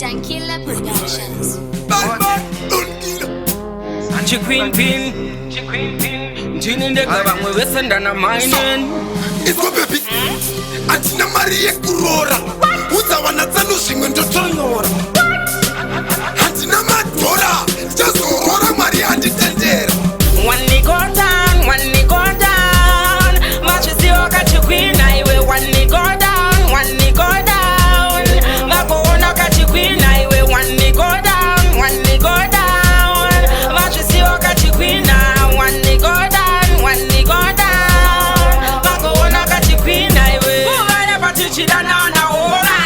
Tankilla Productions. She queen pin, Jin in the club and we listen and I'm mining. It's go baby. Antina Maria Kurora. Who's the one that's losing into Tonora? Antina Madora. Just Aurora Maria Tender. One ni go down, one ni go down. Match is your catch you queen, I will one ni go down, one ni go down. Mako ona catch you queen, I will one ni go down, one ni go down. Match is your catch you queen, one ni go down, one ni go down. Mako ona catch you queen, I will. Who are the particular na ora?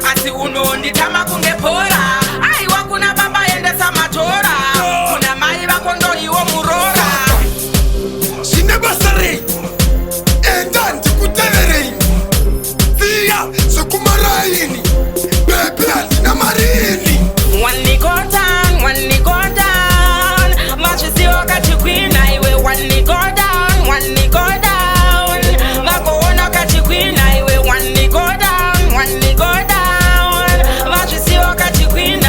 Asi uno ndi tama kunge pora. Ai wakuna baba yende samatora. Kuna mai bakondo iwo murora. Basare, and Kutere, Via, Sokumaraini, Bebe, Namarini. One ni go down, one ni go down. Match is your catch you queen, I will one ni go down, one ni go down. Mako ona catch you queen, I will one ni go down, one ni go down. Match is your catch you queen,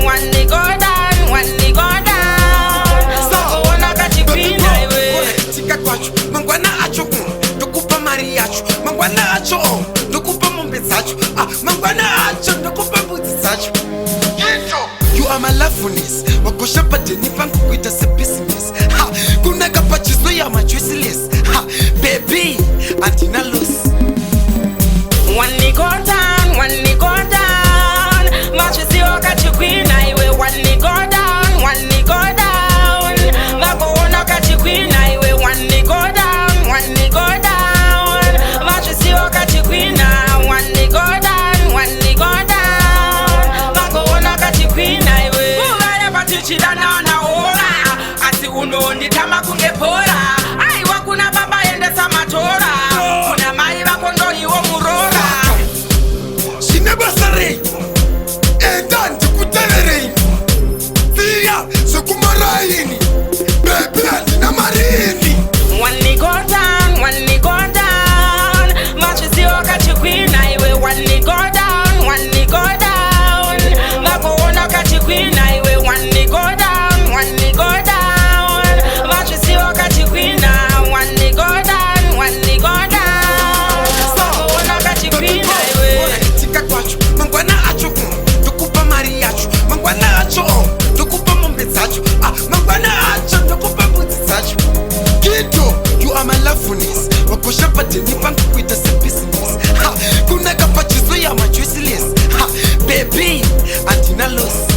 one ni go down, one ni go down. Mako ona catch you queen, I will. Mangwana acho, dokupa mariacho. Mangwana acho, dokupa mombesacho. Mangwana acho, dokupa mutisacho. You are my loveliness. Wakosha pateni pangu kuita se business. Ha, kuna kapachizo ya majuiceless. Ha, baby, antina loose. One ni go down, one ni go down. Match is your catch you queen, I will one ni go down, one ni go down. Mako ona catch you queen, I will one ni go down, one ni go down. Match is your catch you queen, one ni go down, one ni go down. Mako ona catch you queen, I will. Who are the particular na ora? Asi uno ndi tama kunge pora. Ai wakuna baba yende samatora. Kuna mai bakondo iwo murora. Basare, and Kutere, Via, Sokumaraini, Bebe, Namarini. One ni go down, one ni go down. Match is your catch you queen, I will one ni go down, one ni go down. Mako ona catch you queen, I will one ni go down, one ni go down. Match is your catch you queen, one ni go down, one ni go down. Mako ona catch you queen, I will. Mangwana acho, dokupa mariacho. Mangwana acho, dokupa mombesacho. Mangwana acho, dokupa mutisacho. Kito, you are my loveliness. Wakosha pateni pangu kuita se business. Ha, kuna kapachizo ya majuiceless. Ha, baby, antina loose.